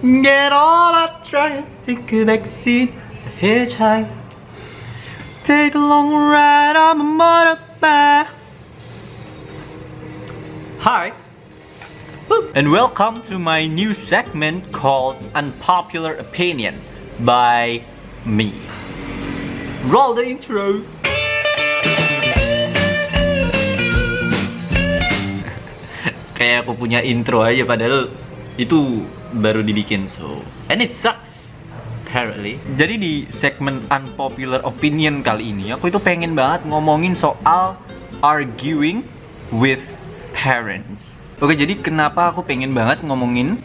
Get all I try, take a backseat, hitchhike, take a long ride on my motorbike. Hi, and welcome to my new segment called Unpopular Opinion by me. Roll the intro. Kayak aku punya intro aja, padahal itu baru dibikin, and it sucks apparently. Jadi di segmen Unpopular Opinion kali ini aku itu pengen banget ngomongin soal arguing with parents. Oke, jadi kenapa aku pengen banget ngomongin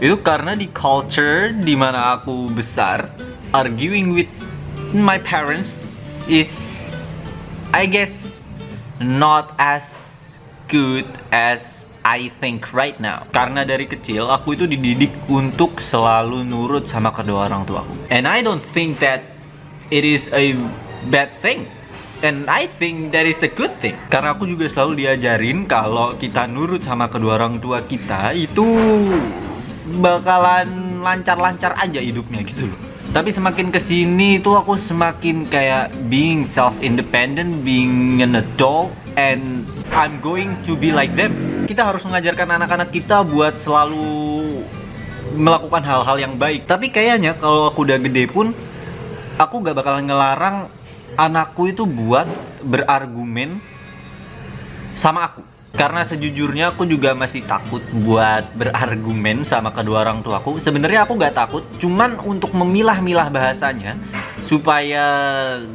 itu, karena di culture dimana aku besar, arguing with my parents is, I guess, not as good as I think right now. Karena dari kecil aku itu dididik untuk selalu nurut sama kedua orang tuaku. And I don't think that it is a bad thing. And I think that is a good thing. Karena aku juga selalu diajarin kalau kita nurut sama kedua orang tua kita itu bakalan lancar-lancar aja hidupnya gitu loh. Tapi semakin kesini tuh aku semakin kayak being self-independent, being an adult, and I'm going to be like them. Kita harus mengajarkan anak-anak kita buat selalu melakukan hal-hal yang baik. Tapi kayaknya kalau aku udah gede pun, aku gak bakalan ngelarang anakku itu buat berargumen sama aku. Karena sejujurnya aku juga masih takut buat berargumen sama kedua orang tuaku. Sebenarnya aku gak takut, cuman untuk memilah-milah bahasanya supaya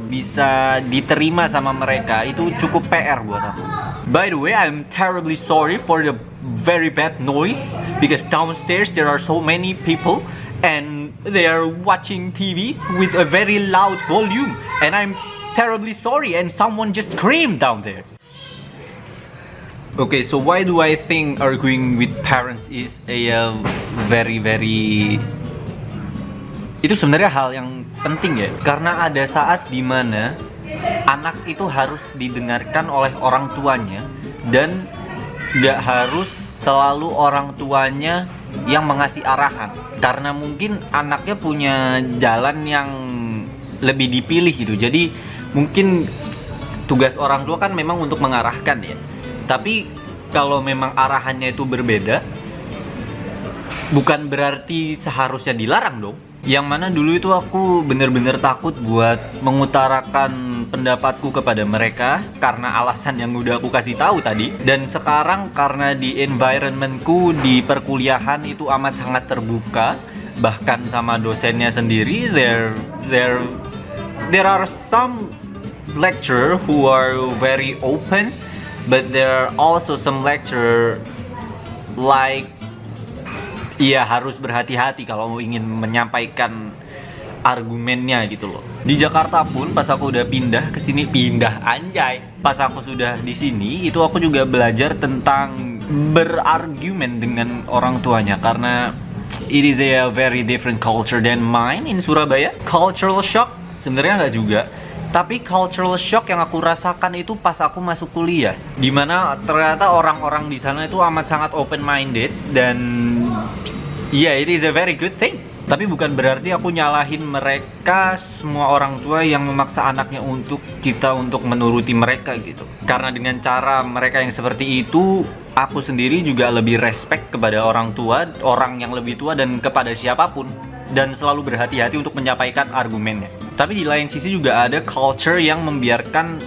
bisa diterima sama mereka itu cukup PR buat aku. By the way, I'm terribly sorry for the very bad noise because downstairs there are so many people and they are watching TVs with a very loud volume, and I'm terribly sorry and someone just screamed down there. Okay, so why do I think arguing with parents is a very itu sebenarnya hal yang penting ya, karena ada saat dimana anak itu harus didengarkan oleh orang tuanya dan gak harus selalu orang tuanya yang mengasih arahan, karena mungkin anaknya punya jalan yang lebih dipilih gitu. Jadi mungkin tugas orang tua kan memang untuk mengarahkan ya. Tapi kalau memang arahannya itu berbeda, bukan berarti seharusnya dilarang dong. Yang mana dulu itu aku bener-bener takut buat mengutarakan pendapatku kepada mereka karena alasan yang udah aku kasih tahu tadi. Dan sekarang karena di environmentku di perkuliahan itu amat sangat terbuka, bahkan sama dosennya sendiri, there are some lecturer who are very open. But there are also some lecturer like, iya harus berhati-hati kalau ingin menyampaikan argumennya gitu loh. Di Jakarta pun pas aku udah pindah ke sini, pas aku sudah di sini itu aku juga belajar tentang berargumen dengan orang tuanya, karena it is a very different culture than mine in Surabaya. Cultural shock sebenarnya nggak juga. Tapi cultural shock yang aku rasakan itu pas aku masuk kuliah, dimana ternyata orang-orang di sana itu amat sangat open minded, dan yeah, it is a very good thing. Tapi bukan berarti aku nyalahin mereka, semua orang tua yang memaksa anaknya untuk menuruti mereka gitu. Karena dengan cara mereka yang seperti itu, aku sendiri juga lebih respect kepada orang tua, orang yang lebih tua, dan kepada siapapun, dan selalu berhati-hati untuk menyampaikan argumennya. Tapi di lain sisi juga ada culture yang membiarkan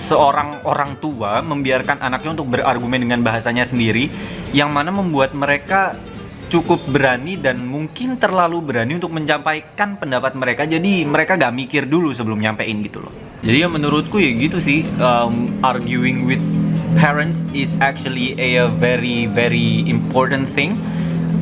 seorang orang tua membiarkan anaknya untuk berargumen dengan bahasanya sendiri, yang mana membuat mereka cukup berani dan mungkin terlalu berani untuk menyampaikan pendapat mereka. Jadi mereka gak mikir dulu sebelum nyampein gitu loh. Jadi ya menurutku ya gitu sih, arguing with parents is actually a very important thing.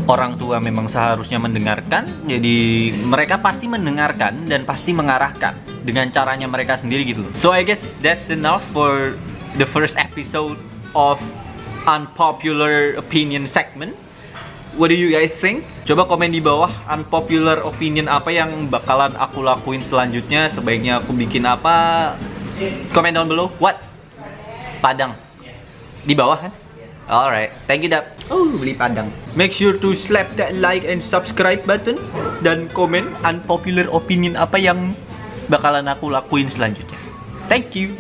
Orang tua memang seharusnya mendengarkan, jadi mereka pasti mendengarkan dan pasti mengarahkan dengan caranya mereka sendiri gitu. So I guess that's enough for the first episode of Unpopular Opinion segment. What do you guys think? Coba komen di bawah unpopular opinion apa yang bakalan aku lakuin selanjutnya. Sebaiknya aku bikin apa? Comment down below. What? Padang. Di bawah kan? Alright, thank you Dap. Oh, beli Padang. Make sure to slap that like and subscribe button dan komen unpopular opinion apa yang bakalan aku lakuin selanjutnya. Thank you.